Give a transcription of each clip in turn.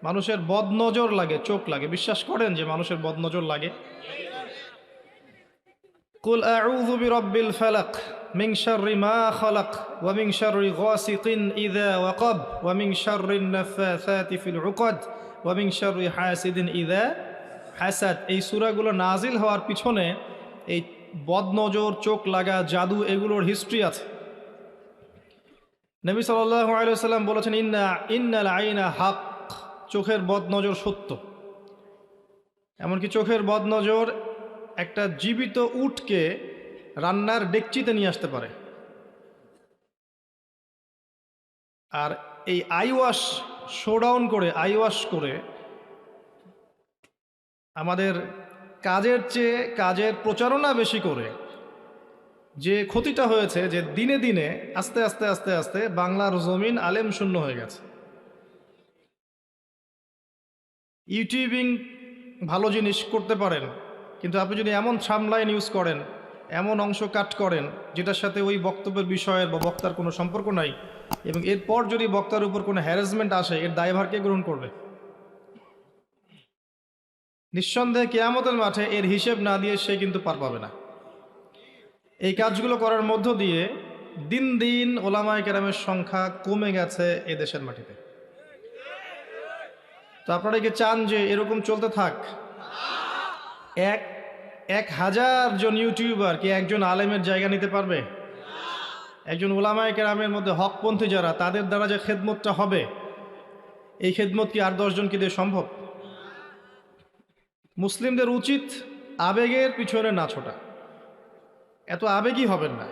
মানুষের বদনজর লাগে, চোখ লাগে। বিশ্বাস করেন যে মানুষের বদনজর লাগে? কুল আউযু বিরাব্বিল ফালাক মিন শাররি মা খালাক ওয়া মিন শাররি গাসিকিন ইযা ওয়াকাব ওয়া মিন শাররিন নাফাসাতি ফিল উকাদ ওয়া মিন শাররি হাসিদিন ইযা হাসাদ। এই সূরাগুলো নাজিল হওয়ার পিছনে এই বদনজর, চোখ লাগা, জাদু এগুলোর হিস্ট্রি আছে। নবী সাল্লাল্লাহু আলাইহি ওয়াসাল্লাম বলেছেন, ইন্নাল আইনা হক, চোখের বদনজর সত্য। এমনকি চোখের বদনজর একটা জীবিত উটকে রান্নার ডেকচিতে নিয়ে আসতে পারে। আর এই আইওয়াশ শোডাউন করে, আইওয়াশ করে আমাদের কাজের চেয়ে কাজের প্রচারণা বেশি করে যে ক্ষতিটা হয়েছে, যে দিনে দিনে আস্তে আস্তে আস্তে আস্তে বাংলার জমিন আলেম শূন্য হয়ে গেছে। ইউটিউবিং ভালো জিনিস করতে পারেন, কিন্তু আপনি যদি এমন সামলাইন ইউজ করেন, এমন অংশ কাট করেন যেটার সাথে ওই বক্তব্যের বিষয়ের বা বক্তার কোনো সম্পর্ক নাই, এবং এরপর যদি বক্তার উপর কোনো হ্যারাসমেন্ট আসে, এর দায়ভার কে গ্রহণ করবে? নিঃসন্দেহে কিয়ামতের মাঠে এর হিসেব না দিয়ে সে কিন্তু পার পাবে না। এই কাজগুলো করার মধ্য দিয়ে দিন দিন ওলামায়ে কেরামের সংখ্যা কমে গেছে এ দেশের মাটিতে। তো আপনারা কি চান যে এরকম চলতে থাক? 1000 জন ইউটিউবার কি একজন আলেমের জায়গা নিতে পারবে? একজন ওলামায়ে কেরামের মধ্যে হকপন্থী যারা, তাদের দ্বারা যে খেদমতটা হবে, এই খেদমত কি আর 10 জনকে দিয়ে সম্ভব? মুসলিমদের উচিত আবেগের পিছনে না ছোটা। এত আবেগী হবেন না।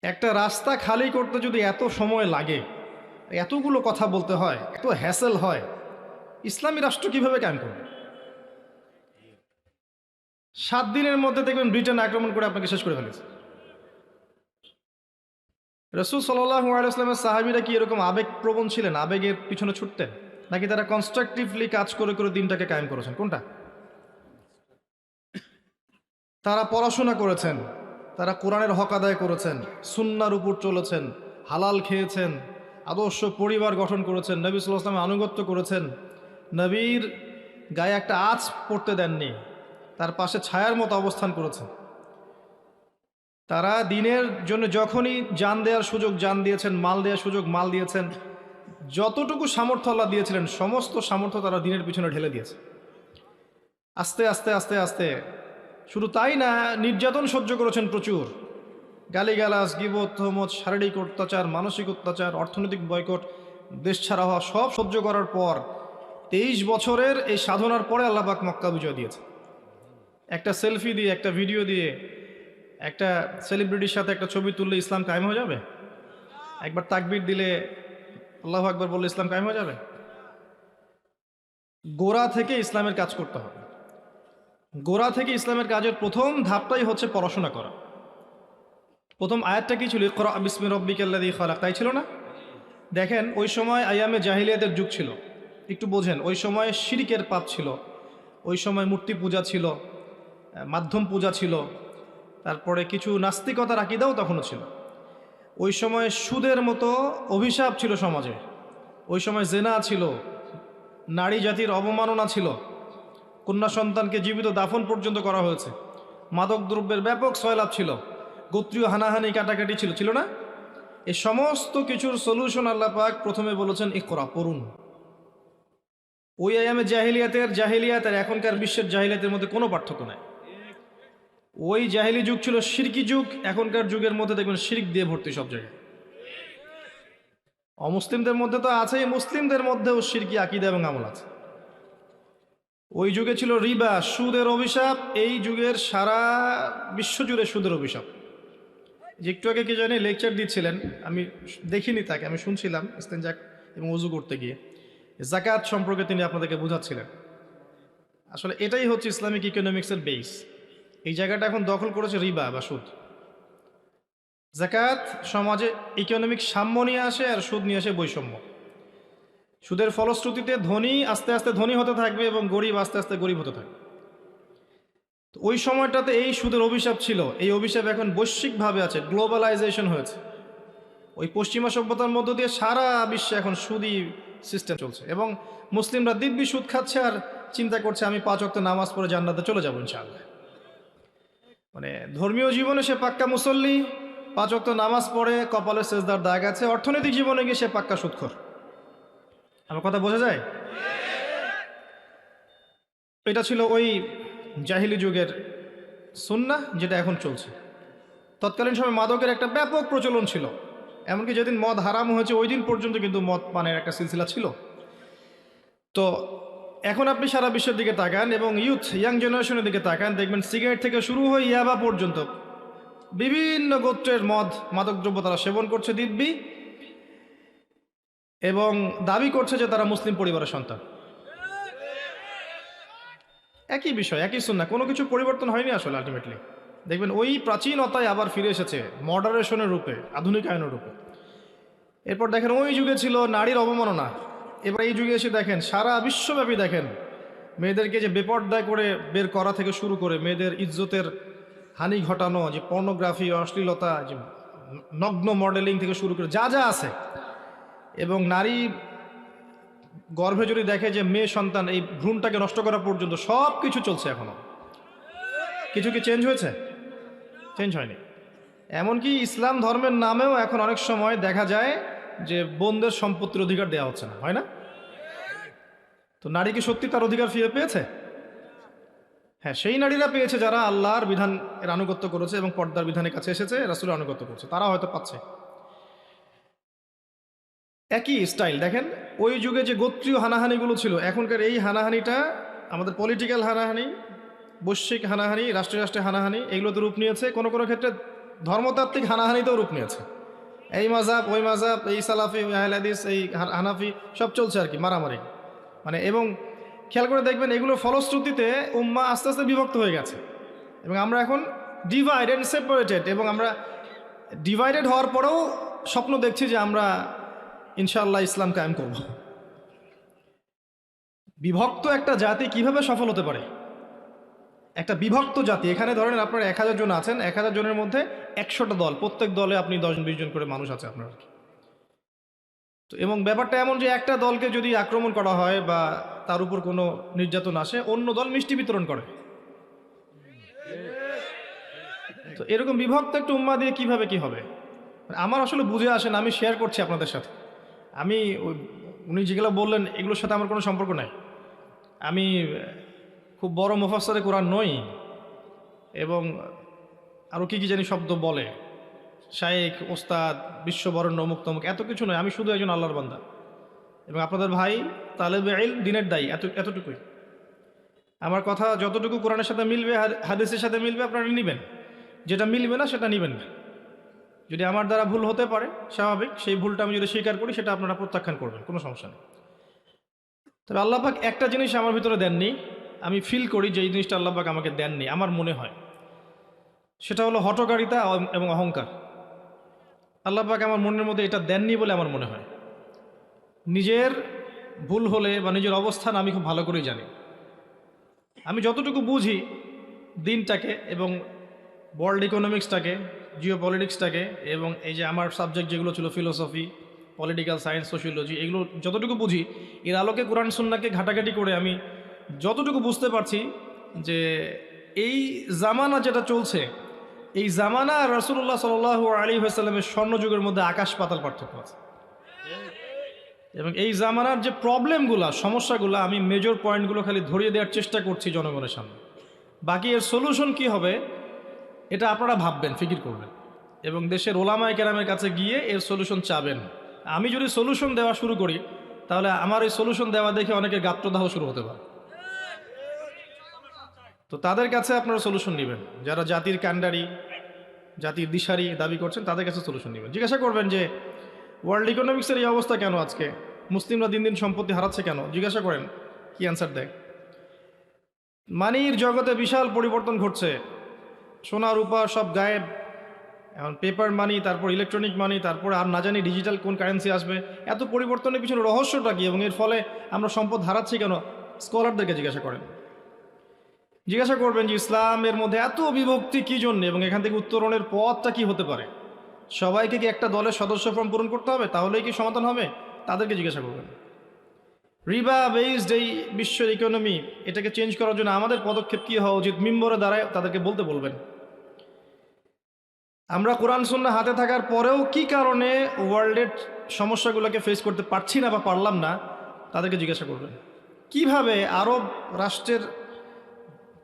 একটা রাস্তা খালি করতে যদি এত সময় লাগে, এতগুলো কথা বলতে হয়, এত হ্যাসেল হয়, ইসলামী রাষ্ট্র কিভাবে কায়েম করবে? 7 দিনের মধ্যে দেখবেন ব্রিটেন আক্রমণ করে আপনাকে শেষ করে ফেলেছে। রাসূল সাল্লাল্লাহু আলাইহি ওয়াসাল্লামের সাহাবীরা কি এরকম আবেগপ্রবণ ছিলেন, আবেগের পিছনে ছুটতেন, নাকি তারা কনস্ট্রাকটিভলি কাজ করে করে দিনটাকে কায়েম করেছেন? কোনটা? তারা পড়াশোনা করেছেন, তারা কোরআনের হক আদায় করেছেন, সুন্নাহর উপর চলেছেন, হালাল খেয়েছেন, আদর্শ পরিবার গঠন করেছেন, নবী সাল্লাল্লাহু আলাইহি ওয়াসাল্লামের আনুগত্য করেছেন, নবীর গায়ে একটা আঁচ পড়তে দেননি, তার পাশে ছায়ার মতো অবস্থান করেছেন। তারা দিনের জন্য যখনই জান দেওয়ার সুযোগ জান দিয়েছেন, মাল দেওয়ার সুযোগ মাল দিয়েছেন, যতটুকু সামর্থ্য আল্লাহ দিয়েছিলেন সমস্ত সামর্থ্য তারা দিনের পিছনে ঢেলে দিয়েছে। আস্তে আস্তে আস্তে আস্তে শুধু তাই না, নির্যাতন সহ্য করেছেন প্রচুর, গালিগালাজ, গীবত, তহমত, শারীরিক অত্যাচার, মানসিক অত্যাচার, অর্থনৈতিক বয়কট, দেশ ছাড়া হওয়া, সব সহ্য করার পর 23 বছরের এই সাধনার পরে আল্লাহ পাক মক্কা বিজয় দিয়েছে। একটা সেলফি দিয়ে, একটা ভিডিও দিয়ে, একটা সেলিব্রিটির সাথে একটা ছবি তুললে ইসলাম কায়েম হয়ে যাবে? একবার তাকবীর দিলে, আল্লাহু আকবার বললে ইসলাম কায়েম হয়ে যাবে? গোড়া থেকে ইসলামের কাজ করতে হবে। গোড়া থেকে ইসলামের কাজের প্রথম ধাপটাই হচ্ছে পড়াশোনা করা। প্রথম আয়াতটা কি ছিল? ইকরা বিসমি রাব্বিকাল্লাযী খালাক, তাই ছিল না? দেখেন, ওই সময় আইয়ামে জাহিলিয়াতের যুগ ছিল, একটু বোঝেন। ওই সময় শিরকের পাপ ছিল, ওই সময় মূর্তি পূজা ছিল, মাধ্যম পূজা ছিল, তারপরে কিছু নাস্তিকতার আকীদাও তখনও ছিল। ওই সময় সুদের মতো অভিশাপ ছিল সমাজে, ওই সময় জেনা ছিল, নারী জাতির অবমাননা ছিল, কন্যা সন্তানকে জীবিত দাফন পর্যন্ত করা হয়েছে, মাদক দ্রব্যের ব্যাপক সয়লাভ ছিল, গোত্রীয় হানাহানি কাটাকাটি ছিল, ছিল না? এই সমস্ত কিছুর সলিউশন আল্লাহ পাক প্রথমে বলেছেন ইকরা, পড়ুন। ওই আয়ামে জাহিলিয়াতের এখনকার বিশ্বের জাহিলিয়াতের মধ্যে কোনো পার্থক্য নাই। ওই জাহিলি যুগ ছিল শিরকি যুগ, এখনকার যুগের মধ্যে দেখবেন শিরক দিয়ে ভর্তি সব জায়গায়। অমুসলিমদের মধ্যে তো আছেই, মুসলিমদের মধ্যেও শিরকি আকীদা এবং আমল আছে। ওই যুগে ছিল রিবা, সুদের অভিশাপ, এই যুগের সারা বিশ্বজুড়ে সুদের অভিশাপ। যে একটু আগে কি জানি লেকচার দিচ্ছিলেন, আমি দেখিনি তাকে, আমি শুনছিলাম ইস্তেনজা এবং ওযু করতে গিয়ে যাকাত সম্পর্কে তিনি আপনাদেরকে বোঝাচ্ছিলেন। আসলে এটাই হচ্ছে ইসলামিক ইকোনমিক্সের বেস। এই জায়গাটা এখন দখল করেছে রিবা বা সুদ। যাকাত সমাজে ইকোনমিক সাম্য নিয়ে আসে, আর সুদ নিয়ে আসে বৈষম্য। সুদের ফলশ্রুতিতে ধনী আস্তে আস্তে ধনী হতে থাকবে এবং গরিব আস্তে আস্তে গরিব হতে থাকবে। তো ওই সময়টাতে এই সুদের অভিশাপ ছিল। এই অভিশাপ এখন বৈশ্বিকভাবে আছে, গ্লোবালাইজেশন হয়েছে। ওই পশ্চিমা সভ্যতার মধ্য দিয়ে সারা বিশ্বে এখন সুদই সিস্টেম চলছে, এবং মুসলিমরা দিব্যি সুদ খাচ্ছে আর চিন্তা করছে আমি 5 ওয়াক্ত নামাজ পড়ে জান্নাতে চলে যাবো ইনশাআল্লাহ। মানে ধর্মীয় জীবনে সে পাক্কা মুসল্লি, 5 ওয়াক্ত নামাজ পড়ে কপালে সেজদার দাগ আছে, অর্থনৈতিক জীবনে গিয়ে সে পাক্কা সুদখোর। আমার কথা বোঝা যায়? এটা ছিল ওই জাহিলি যুগের সুন্নাহ, যেটা এখন চলছে। তৎকালীন সময় মাদকের একটা ব্যাপক প্রচলন ছিল, এমনকি যেদিন মদ হারাম হয়েছে ওই দিন পর্যন্ত কিন্তু মদ পানের একটা সিলসিলা ছিল। তো এখন আপনি সারা বিশ্বের দিকে তাকান এবং ইয়াং জেনারেশনের দিকে তাকান, দেখবেন সিগারেট থেকে শুরু হয়ে ইয়াবা পর্যন্ত বিভিন্ন গোত্রের মাদকদ্রব্য তারা সেবন করছে দিব্যি, এবং দাবি করছে যে তারা মুসলিম পরিবারের সন্তান। একই বিষয়, একই সুন্নাহ, কোনো কিছু পরিবর্তন হয়নি আসলে। আলটিমেটলি দেখবেন ওই প্রাচীনতায় আবার ফিরে এসেছে মডারেশনের রূপে, আধুনিকায়নের রূপে। এরপর দেখেন ওই যুগে ছিল নারীর অবমাননা, এবার এই যুগে এসে দেখেন সারা বিশ্বব্যাপী দেখেন মেয়েদেরকে যে বেপর্দায় করে বের করা থেকে শুরু করে মেয়েদের ইজ্জতের হানি ঘটানো, যে পর্নোগ্রাফি, অশ্লীলতা, যে নগ্ন মডেলিং থেকে শুরু করে যা যা আছে, এবং নারী গর্ভে যদি দেখে যে মেয়ে সন্তান, এই ভ্রূণটাকে নষ্ট করা পর্যন্ত সব কিছু চলছে এখনো। কিছু কি চেঞ্জ হয়েছে? চেঞ্জ হয়নি। এমনকি ইসলাম ধর্মের নামেও এখন অনেক সময় দেখা যায় যে বোনদের সম্পত্তির অধিকার দেওয়া হচ্ছে না, হয় না? তো নারী কি সত্যি তার অধিকার ফিরে পেয়েছে? হ্যাঁ, সেই নারীরা পেয়েছে যারা আল্লাহর বিধান এর আনুগত্য করেছে এবং পর্দার বিধানের কাছে এসেছে, রাসূলের আনুগত্য করছে, তারা হয়তো পাচ্ছে। একই স্টাইল দেখেন, ওই যুগে যে গোত্রীয় হানাহানিগুলো ছিল, এখনকার এই হানাহানিটা আমাদের পলিটিক্যাল হানাহানি, বৈশ্বিক হানাহানি, রাষ্ট্রে রাষ্ট্রে হানাহানি, এগুলোতে রূপ নিয়েছে। কোনো কোনো ক্ষেত্রে ধর্মতাত্ত্বিক হানাহানিতেও রূপ নিয়েছে। এই মাযহাব, ওই মাযহাব, এই সালাফি, ওই আহলে হাদিস, এই হানাফি, সব চলছে আর কি, মারামারি। মানে এবং খেয়াল করে দেখবেন এগুলোর ফলশ্রুতিতে উম্মাহ আস্তে আস্তে বিভক্ত হয়ে গেছে, এবং আমরা এখন ডিভাইডেড সেপারেটেড, এবং আমরা ডিভাইডেড হওয়ার পরেও স্বপ্ন দেখছি যে আমরা ইনশাআল্লাহ ইসলাম কায়েম করব। বিভক্ত একটা জাতি কিভাবে সফল হতে পারে? একটা বিভক্ত জাতি, এখানে ধরেন আপনার 1000 জন আছেন, 1000 জনের মধ্যে 100টা দল, প্রত্যেক দলে আপনি 10-20 জন করে মানুষ আছে আপনার। তো এবং ব্যাপারটা এমন যে একটা দলকে যদি আক্রমণ করা হয় বা তার উপর কোনো নির্যাতন আসে, অন্য দল মিষ্টি বিতরণ করে। তো এরকম বিভক্ত একটা উম্মাহ দিয়ে কিভাবে কি হবে আমার আসলে বুঝে আসে না। আমি শেয়ার করছি আপনাদের সাথে। আমি উনি যেগুলো বললেন এগুলোর সাথে আমার কোনো সম্পর্ক নাই। আমি খুব বড় মুফাসসিরে কোরআন নই, এবং আরও কি জানি শব্দ বলে, শায়েখ, ওস্তাদ, বিশ্ববরেণ্য, অমুক তমুক, এত কিছু নয়। আমি শুধু একজন আল্লাহর বান্দা এবং আপনাদের ভাই, তালেবে ইলম, দিনের দায়ী, এতটুকুই। আমার কথা যতটুকু কোরআনের সাথে মিলবে, হাদিসের সাথে মিলবে, আপনারা নেবেন। যেটা মিলবে না সেটা নেবেন না। যদি আমার দ্বারা ভুল হতে পারে, স্বাভাবিক, সেই ভুলটা আমি যদি স্বীকার করি সেটা আপনারা প্রত্যাখ্যান করবেন, কোনো সমস্যা নেই। তবে আল্লাহ পাক একটা জিনিস আমার ভিতরে দেননি, আমি ফিল করি যে এই জিনিসটা আল্লাহ পাক আমাকে দেননি, আমার মনে হয় সেটা হলো হঠকারিতা এবং অহংকার। আল্লাহ পাক আমার মনের মধ্যে এটা দেননি বলে আমার মনে হয়। নিজের ভুল হলে বা নিজের অবস্থান আমি খুব ভালো করেই জানি। আমি যতটুকু বুঝি দিনটাকে এবং ওয়ার্ল্ড ইকোনমিক্সটাকে, জিও পলিটিক্সটাকে, এবং এই যে আমার সাবজেক্ট যেগুলো ছিল ফিলোসফি, পলিটিক্যাল সায়েন্স, সোশিওলজি, এগুলো যতটুকু বুঝি, এর আলোকে কোরআন সুন্নাহকে ঘাটাঘাটি করে আমি যতটুকু বুঝতে পারছি যে এই জামানা যেটা চলছে, এই জামানা আর রাসূলুল্লাহ সাল্লাল্লাহু আলাইহি ওয়াসাল্লামের স্বর্ণযুগের মধ্যে আকাশ পাতাল পার্থক্য আছে। এবং এই জামানার যে প্রবলেমগুলো, সমস্যাগুলো, আমি মেজর পয়েন্টগুলো খালি ধরিয়ে দেওয়ার চেষ্টা করছি জনগণের সামনে। বাকি এর সলিউশন কি হবে এটা আপনারা ভাববেন, ফিকির করবেন, এবং দেশের ওলামায়ে কেরামের কাছে গিয়ে এর সলিউশন চাবেন। আমি যদি সলিউশন দেওয়া শুরু করি তাহলে আমার এই সলিউশন দেওয়া দেখে অনেকের গাত্রদাহ শুরু হতে পারে। তো তাদের কাছে আপনারা সলিউশন নেবেন, যারা জাতির কাণ্ডারি, জাতির দিশারি দাবি করছেন, তাদের কাছে সলিউশন নেবেন। জিজ্ঞাসা করবেন যে ওয়ার্ল্ড ইকোনমিক্সের এই অবস্থা কেন, আজকে মুসলিমরা দিন দিন সম্পত্তি হারাচ্ছে কেন? জিজ্ঞাসা করেন, কি অ্যান্সার দেয়? মানির জগতে বিশাল পরিবর্তন ঘটছে, সোনা রূপা সব গায়েব, এখন পেপার মানি, তারপর ইলেকট্রনিক মানি, তারপর আর না জানি ডিজিটাল কোন কারেন্সি আসবে। এত পরিবর্তনের পিছনে রহস্যটা কি এবং এর ফলে আমরা সম্পদ হারাচ্ছি কেন? স্কলারদেরকে জিজ্ঞাসা করেন। জিজ্ঞাসা করবেন যে ইসলামের মধ্যে এত বিভক্তি কী জন্য এবং এখান থেকে উত্তরণের পথটা কি হতে পারে? সবাইকে কি একটা দলের সদস্য ফর্ম পূরণ করতে হবে, তাহলেই কি সমাধান হবে? তাদেরকে জিজ্ঞাসা করবেন। রিবা বেসড এই বিশ্বের ইকোনমি, এটাকে চেঞ্জ করার জন্য আমাদের পদক্ষেপ কী হওয়া উচিত? মিম্বরে দাঁড়ায় তাদেরকে বলতে বলবেন। আমরা কোরআন সুন্নাহ হাতে থাকার পরেও কি কারণে ওয়ার্ল্ডের সমস্যাগুলোকে ফেস করতে পারছি না বা পারলাম না, তাদেরকে জিজ্ঞাসা করবেন। কিভাবে আরব রাষ্ট্রের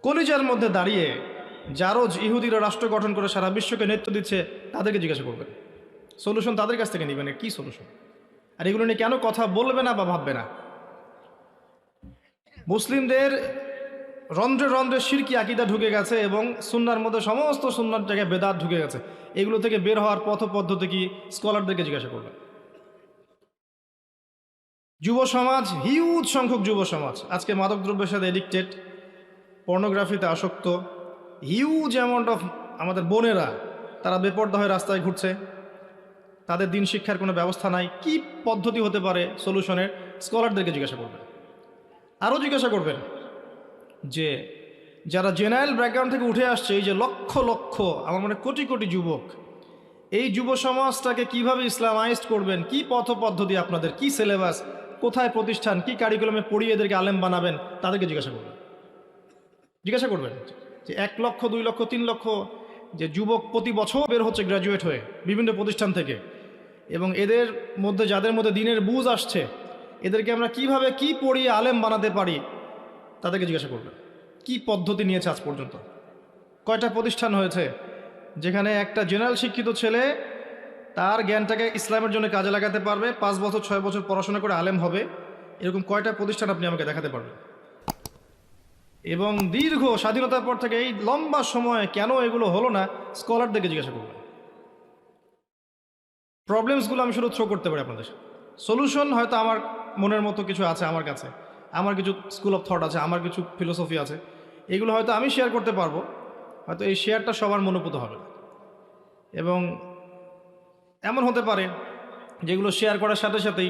কলিজার মধ্যে দাঁড়িয়ে জারজ ইহুদিরা রাষ্ট্র গঠন করে সারা বিশ্বকে নেতৃত্ব দিচ্ছে, তাদেরকে জিজ্ঞাসা করবেন। সলিউশন তাদের কাছ থেকে নেবেন, কি সলিউশন, আর এগুলো নিয়ে কেন কথা বলবে না বা ভাববে না? মুসলিমদের রন্ধ্রে রন্ধ্রে শিরকি আকীদা ঢুকে গেছে এবং সুন্নাহর মধ্যে সমস্ত সুন্নাহর জায়গায় বেদাত ঢুকে গেছে। এগুলো থেকে বের হওয়ার পথ পদ্ধতি কি, স্কলারদেরকে জিজ্ঞাসা করবেন। যুব সমাজ, হিউজ সংখ্যক যুব সমাজ আজকে মাদকদ্রব্যের সাথে এডিক্টেড, পর্নোগ্রাফিতে আসক্ত। হিউজ অ্যামাউন্ট অফ আমাদের বোনেরা, তারা বেপর্দা হয়ে রাস্তায় ঘুরছে, তাদের দিন শিক্ষার কোনো ব্যবস্থা নাই। কি পদ্ধতি হতে পারে সলিউশনের? স্কলারদেরকে জিজ্ঞাসা করবেন। আরও জিজ্ঞাসা করবেন যে যারা জেনারেল ব্যাকগ্রাউন্ড থেকে উঠে আসছে, এই যে লক্ষ লক্ষ, আমার মনে কোটি কোটি যুবক, এই যুব সমাজটাকে কিভাবে ইসলামাইজড করবেন, কি পথ পদ্ধতি আপনাদের, কি সিলেবাস, কোথায় প্রতিষ্ঠান, কি কারিকুলামে পড়িয়ে এদেরকে আলেম বানাবেন, তাদেরকে জিজ্ঞাসা করবেন। যে 1 লক্ষ 2 লক্ষ 3 লক্ষ যে যুবক প্রতি বছর বের হচ্ছে গ্র্যাজুয়েট হয়ে বিভিন্ন প্রতিষ্ঠান থেকে, এবং এদের মধ্যে যাদের মধ্যে দিনের বুঝ আসছে, এদেরকে আমরা কিভাবে কি পড়িয়ে আলেম বানাতে পারি, তাদেরকে জিজ্ঞাসা করবেন। কি পদ্ধতি নিয়েছে আজ পর্যন্ত? কয়টা প্রতিষ্ঠান হয়েছে যেখানে একটা জেনারেল শিক্ষিত ছেলে তার জ্ঞানটাকে ইসলামের জন্য কাজে লাগাতে পারবে, 5 বছর 6 বছর পড়াশোনা করে আলেম হবে? এরকম কয়টা প্রতিষ্ঠান আপনি আমাকে দেখাতে পারবেন? এবং দীর্ঘ স্বাধীনতার পর থেকে এই লম্বা সময়ে কেন এগুলো হলো না, স্কলারদেরকে জিজ্ঞাসা করবেন। প্রবলেমসগুলো আমি শুধু থ্রো করতে পারি আপনাদের। সলিউশন হয়তো আমার মনের মতো কিছু আছে, আমার কাছে আমার কিছু স্কুল অফ থট আছে, আমার কিছু ফিলোসফি আছে, এগুলো হয়তো আমি শেয়ার করতে পারবো, হয়তো এই শেয়ারটা সবার মনোপুত হবে। এবং এমন হতে পারে যেগুলো শেয়ার করার সাথে সাথেই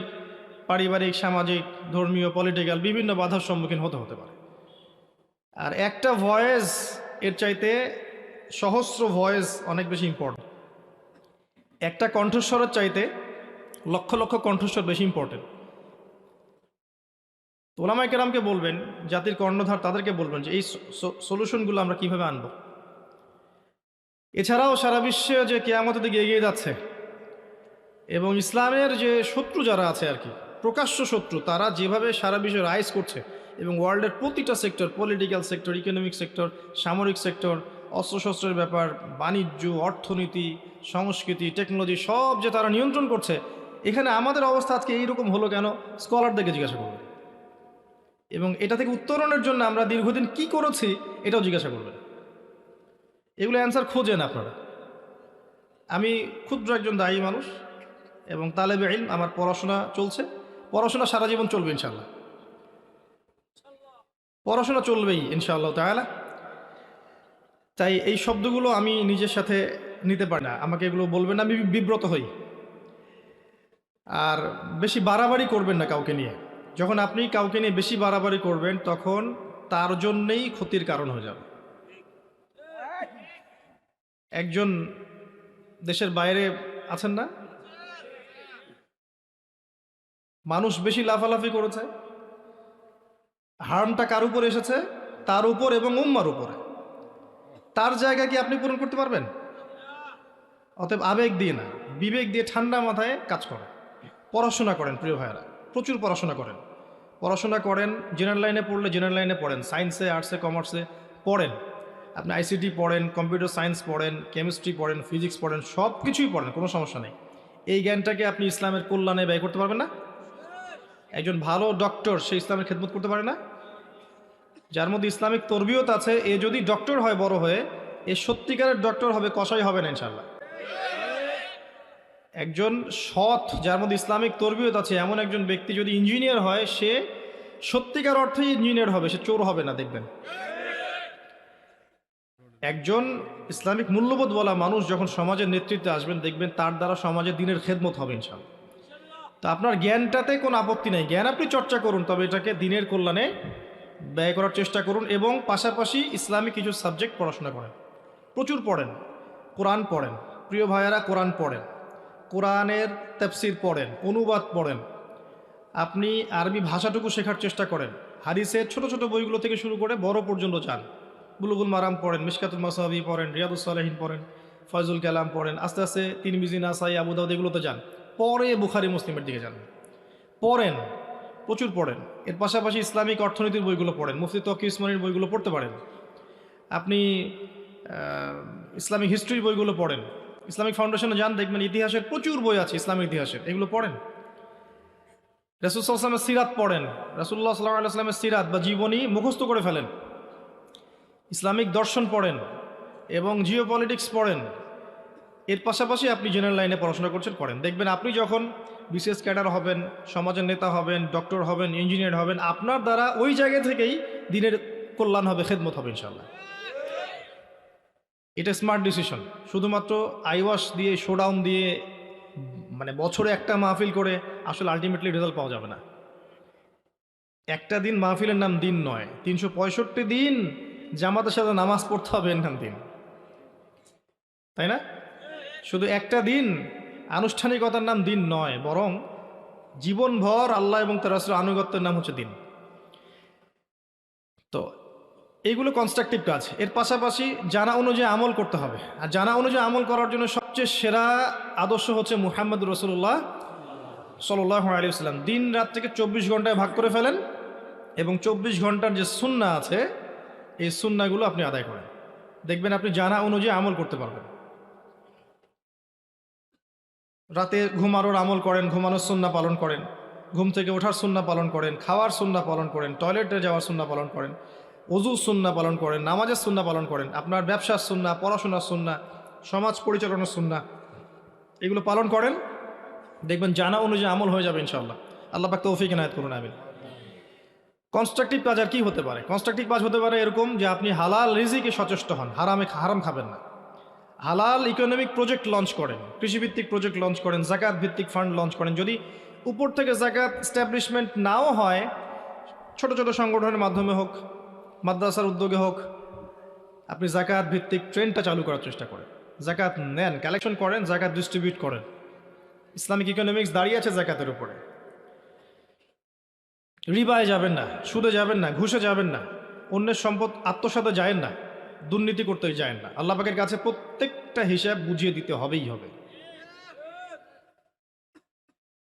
পারিবারিক, সামাজিক, ধর্মীয়, পলিটিক্যাল বিভিন্ন বাধার সম্মুখীন হতে পারে। আর একটা ভয়েস এর চাইতে সহস্র ভয়েস অনেক বেশি ইম্পর্টেন্ট। একটা কণ্ঠস্বরের চাইতে লক্ষ লক্ষ কণ্ঠস্বর বেশি ইম্পর্টেন্ট। ওলামায়ে কেরামকে বলবেন, জাতির কর্ণধার তাদেরকে বলবেন যে এই সলিউশনগুলো আমরা কিভাবে আনব। এছাড়াও সারা বিশ্বে যে কিয়ামতের দিকে এগিয়ে যাচ্ছে এবং ইসলামের যে শত্রু যারা আছে আর কি, প্রকাশ্য শত্রু, তারা যেভাবে সারা বিশ্বে রাইজ করছে এবং ওয়ার্ল্ডের প্রতিটা sector, political sector, economic sector, সামরিক সেক্টর, অস্ত্রশস্ত্রের ব্যাপার, বাণিজ্য, অর্থনীতি, সংস্কৃতি, টেকনোলজি, সব যে তারা নিয়ন্ত্রণ করছে, এখানে আমাদের অবস্থা আজকে এইরকম হলো কেন, স্কলারদেরকে জিজ্ঞাসা করবেন। এবং এটা থেকে উত্তরণের জন্য আমরা দীর্ঘদিন কি করেছি, এটাও জিজ্ঞাসা করবেন। এগুলো অ্যান্সার খোঁজেন আপনারা। আমি ক্ষুদ্র একজন দায়ী মানুষ এবং তালেবে ইলম, আমার পড়াশোনা চলছে, পড়াশোনা সারা জীবন চলবে ইনশাআল্লাহ, পড়াশোনা চলবেই ইনশাআল্লাহ তাআলা। তাই এই শব্দগুলো আমি নিজের সাথে নিতে পারি না, আমাকে এগুলো বলবেন না, আমি বিব্রত হই। আর বেশি বাড়াবাড়ি করবেন না কাউকে নিয়ে। যখন আপনি কাউকে নিয়ে বেশি বাড়াবাড়ি করবেন, তখন তার জন্যেই ক্ষতির কারণ হয়ে যাবে। একজন দেশের বাইরে আছেন না, মানুষ বেশি লাফালাফি করেছে, হার্মটা কার উপর এসেছে? তার উপর এবং উম্মার উপরে। তার জায়গা কি আপনি পূরণ করতে পারবেন? অতএব আবেগ দিয়ে না, বিবেক দিয়ে ঠান্ডা মাথায় কাজ করেন। পড়াশোনা করেন প্রিয় ভাইয়েরা, প্রচুর পড়াশোনা করেন। পড়াশোনা করেন, জেনারেল লাইনে পড়লে জেনারেল লাইনে পড়েন, সায়েন্সে, আর্টসে, কমার্সে পড়েন, আপনি আইসিটি পড়েন, কম্পিউটার সায়েন্স পড়েন, কেমিস্ট্রি পড়েন, ফিজিক্স পড়েন, সব কিছুই পড়েন, কোনো সমস্যা নেই। এই জ্ঞানটাকে আপনি ইসলামের কল্যাণে ব্যয় করতে পারবেন না? একজন ভালো ডক্টর সে ইসলামের খেদমত করতে পারে না? যার মধ্যে ইসলামিক তরবিয়ত আছে, এ যদি ডক্টর হয় বড় হয়ে, এ সত্যিকারের ডক্টর হবে, কসাই হবে না ইনশাল্লাহ। একজন সৎ, যার মধ্যে ইসলামিক তরবিয়ত আছে, এমন একজন ব্যক্তি যদি ইঞ্জিনিয়ার হয়, সে সত্যিকার অর্থেই ইঞ্জিনিয়ার হবে, সে চোর হবে না, দেখবেন। একজন ইসলামিক মূল্যবোধ বলা মানুষ যখন সমাজের নেতৃত্বে আসবেন, দেখবেন তার দ্বারা সমাজের দিনের খেদমত হবে ইনশাআল্লাহ। তো আপনার জ্ঞানটাতে কোনো আপত্তি নেই, জ্ঞান আপনি চর্চা করুন, তবে এটাকে দিনের কল্যাণে ব্যয় করার চেষ্টা করুন এবং পাশাপাশি ইসলামিক কিছু সাবজেক্ট পড়াশোনা করেন, প্রচুর পড়েন, কোরআন পড়েন। প্রিয় ভাইয়েরা, কোরআন পড়েন, কোরআনের তাফসীর পড়েন, অনুবাদ পড়েন, আপনি আরবি ভাষাটুকু শেখার চেষ্টা করেন। হাদিসের ছোট ছোট বইগুলো থেকে শুরু করে বড় পর্যন্ত যান। বুলুগুল মারাম পড়েন, মিশকাতুল মাসাবি পড়েন, রিয়াদুস সালেহিন পড়েন, ফয়জুল কালাম পড়েন, আস্তে আস্তে তিরমিজি, নাসাই, আবু দাউদ এগুলোতে যান। পরে বুখারী মুসলিমের দিকে যান। পড়েন, প্রচুর পড়েন। এর পাশাপাশি ইসলামিক অর্থনীতির বইগুলো পড়েন, মুফতি তকি উসমানীর বইগুলো পড়তে পারেন। আপনি ইসলামিক হিস্ট্রির বইগুলো পড়েন। ইসলামিক ফাউন্ডেশনে যান, দেখবেন ইতিহাসের প্রচুর বই আছে ইসলামিক ইতিহাসের, এগুলো পড়েন। রাসূল সাল্লাল্লাহু আলাইহি ওয়াসাল্লামের সিরাত পড়েন, রাসূলুল্লাহ সাল্লাল্লাহু আলাইহি ওয়াসাল্লামের সিরাত বা জীবনী মুখস্থ করে ফেলেন। ইসলামিক দর্শন পড়েন এবং জিও পলিটিক্স পড়েন। এর পাশাপাশি আপনি জেনারেল লাইনে পড়াশোনা করছেন, করেন। দেখবেন আপনি যখন বিশেষ ক্যাডার হবেন, সমাজের নেতা হবেন, ডক্টর হবেন, ইঞ্জিনিয়ার হবেন, আপনার দ্বারা ওই জায়গা থেকেই দিনের কল্যাণ হবে, খেদমত হবে ইনশাআল্লাহ। এটা স্মার্ট ডিসিশন। শুধুমাত্র আইওয়াশ দিয়ে, শোডাউন দিয়ে, মানে বছরে একটা মাহফিল করে আসলে আলটিমেটলি রেজাল্ট পাওয়া যাবে না। একটা দিন মাহফিলের নাম দিন নয়, 365 দিন জামাতের সাথে নামাজ পড়তে হবে এর নাম দিন, তাই না? শুধু একটা দিন আনুষ্ঠানিকতার নাম দিন নয়, বরং জীবনভর আল্লাহ এবং তার রাসূলের আনুগত্যের নাম হচ্ছে দিন। তো এইগুলো কনস্ট্রাকটিভ কাজ। এর পাশাপাশি জানা অনুযায়ী আমল করতে হবে। আর জানা অনুযায়ী আমল করার জন্য সবচেয়ে সেরা আদর্শ হচ্ছে মুহাম্মদ রাসূলুল্লাহ সাল্লাল্লাহু আলাইহি ওয়াসাল্লাম। দিন রাত থেকে 24 ঘন্টায় ভাগ করে ফেলেন এবং 24 ঘন্টার যে সুন্নাহ আছে এই সুন্নাহগুলো আপনি আদায় করেন। দেখবেন আপনি জানা অনুযায়ী আমল করতে পারবেন। রাতে ঘুমানোর আমল করেন, ঘুমানোর সুন্নাহ পালন করেন, ঘুম থেকে ওঠার সুন্নাহ পালন করেন, খাওয়ার সুন্নাহ পালন করেন, টয়লেটে যাওয়ার সুন্নাহ পালন করেন, ওযু সুন্নাহ পালন করেন, নামাজের সুন্নাহ পালন করেন, আপনার ব্যবসার সুন্নাহ, পড়াশোনার সুন্নাহ, সমাজ পরিচালনার সুন্নাহ, এগুলো পালন করেন। দেখবেন জানা অনুযায়ী আমল হয়ে যাবে ইনশাআল্লাহ। আল্লাহ পাক তৌফিক এনায়েত করুন, আমিন। কনস্ট্রাকটিভ কাজ আর কি হতে পারে? কনস্ট্রাকটিভ কাজ হতে পারে এরকম যে আপনি হালাল রিজিকে সচেষ্ট হন, হারাম খাবেন না। হালাল ইকোনমিক প্রজেক্ট লঞ্চ করেন, কৃষিভিত্তিক প্রজেক্ট লঞ্চ করেন, জাকাত ভিত্তিক ফান্ড লঞ্চ করেন। যদি উপর থেকে জাকাত এস্টাবলিশমেন্ট নাও হয়, ছোট ছোট সংগঠনের মাধ্যমে হোক, মাদ্রাসার উদ্যোগে হোক, আপনি জাকাত ভিত্তিক ট্রেন্ডটা চালু করার চেষ্টা করেন। জাকাত নেন, কালেকশন করেন, জাকাত ডিস্ট্রিবিউট করেন। ইসলামিক ইকোনমিক্স দাঁড়িয়ে আছে জাকাতের উপরে। রিবায় যাবেন না, সুদে যাবেন না, ঘুষে যাবেন না, অন্যের সম্পদ আত্মসাতে যায়েন না, দুর্নীতি করতে যায়েন না। আল্লাহ পাকের কাছে প্রত্যেকটা হিসাব বুঝিয়ে দিতে হবেই হবে।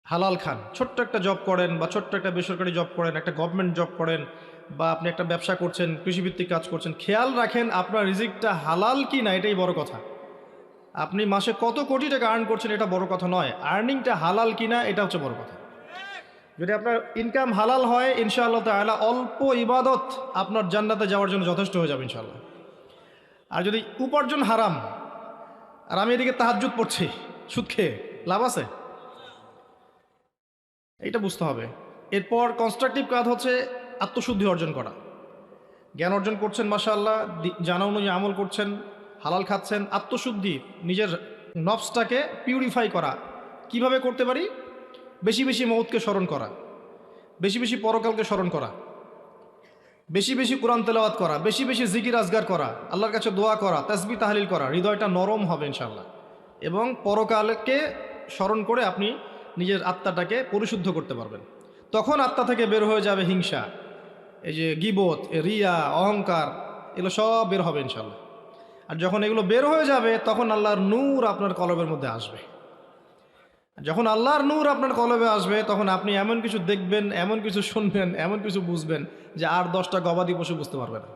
হালাল খান। ছোট্ট একটা জব করেন বা ছোট্ট একটা বেসরকারি জব করেন, একটা গভর্নমেন্ট জব করেন, বা আপনি একটা ব্যবসা করছেন, কৃষিভিত্তিক কাজ করছেন, খেয়াল রাখেন আপনার রিজিকটা হালাল কি না, এটাই বড় কথা। আপনি মাসে কত কোটি টাকা আর্ন করছেন এটা বড় কথা নয়, আর্নিংটা হালাল কিনা এটা হচ্ছে বড় কথা। যদি আপনার ইনকাম হালাল হয়, ইনশাআল্লাহ তাআলা অল্প ইবাদত আপনার জান্নাতে যাওয়ার জন্য যথেষ্ট হয়ে যাবে ইনশাআল্লাহ। আর যদি উপার্জন হারাম, আর আমি এদিকে তাহাজ্জুদ পড়ছি সুদ খেয়ে, লাভ আছে? এইটা বুঝতে হবে। এরপর কনস্ট্রাকটিভ কাজ হচ্ছে আত্মশুদ্ধি অর্জন করা। জ্ঞান অর্জন করছেন মাশাআল্লাহ, জানা অনুযায়ী আমল করছেন, হালাল খাচ্ছেন। আত্মশুদ্ধি, নিজের নফসটাকে পিউরিফাই করা কিভাবে করতে পারি? বেশি বেশি মউতকে স্মরণ করা, বেশি বেশি পরকালকে স্মরণ করা, বেশি বেশি কোরআন তেলাওয়াত করা, বেশি বেশি জিকির আজগার করা, আল্লাহর কাছে দোয়া করা, তাসবিহ তাহলিল করা। হৃদয়টা নরম হবে ইনশাআল্লাহ, এবং পরকালকে স্মরণ করে আপনি নিজের আত্মাটাকে পরিশুদ্ধ করতে পারবেন। তখন আত্মা থেকে বের হয়ে যাবে হিংসা, এই যে গীবত, রিয়া, অহংকার, এগুলো সব বের হবে ইনশাআল্লাহ। আর যখন এগুলো বের হয়ে যাবে তখন আল্লাহর নূর আপনার কলবের মধ্যে আসবে। যখন আল্লাহর নূর আপনার কলবে আসবে তখন আপনি এমন কিছু দেখবেন, এমন কিছু শুনবেন, এমন কিছু বুঝবেন যে আর 10টা গবাদি পশু বুঝতে পারবে না।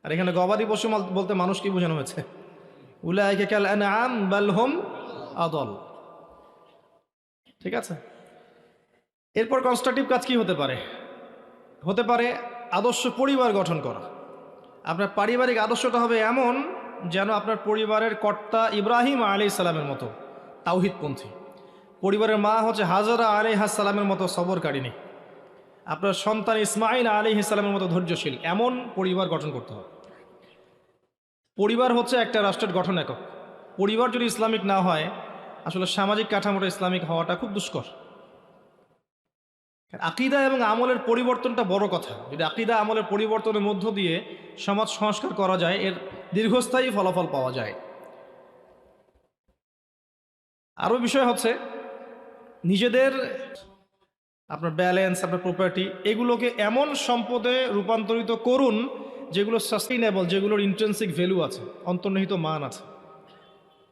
আর এখানে গবাদি পশু বলতে মানুষ কি বোঝানো হয়েছে? উলাইকা কাল আনআম বাল হুম আদল। ঠিক আছে। এরপর কনস্ট্রাকটিভ কাজ কি হতে পারে? হতে পারে আদর্শ পরিবার গঠন করা। আপনার পারিবারিক আদর্শটা হবে এমন যেন আপনার পরিবারের কর্তা ইব্রাহিম আলাইহিস সালামের মতো তাওহীদপন্থী। পরিবারের মা হচ্ছে হাজরা আলাইহিস সালামের মতো সবরকারিনী। আপনার সন্তান ইসমাইল আলাইহিস সালামের মতো ধৈর্যশীল। এমন পরিবার গঠন করতে হবে। পরিবার হচ্ছে একটা রাষ্ট্রের গঠন একক। পরিবার যদি ইসলামিক না হয়, আসলে সামাজিক কাঠামোটা ইসলামিক হওয়াটা খুব দুষ্কর। আকীদা এবং আমলের পরিবর্তনটা বড় কথা। যদি আকীদা আমলের পরিবর্তনের মধ্য দিয়ে সমাজ সংস্কার করা যায়, এর দীর্ঘস্থায়ী ফলাফল পাওয়া যায়। আরও বিষয় হচ্ছে নিজেদের আপনার ব্যালেন্স, আপনার প্রপার্টি, এগুলোকে এমন সম্পদে রূপান্তরিত করুন যেগুলো সাস্টেইনেবল, যেগুলোর ইন্ট্রেন্সিক ভ্যালু আছে, অন্তর্নিহিত মান আছে।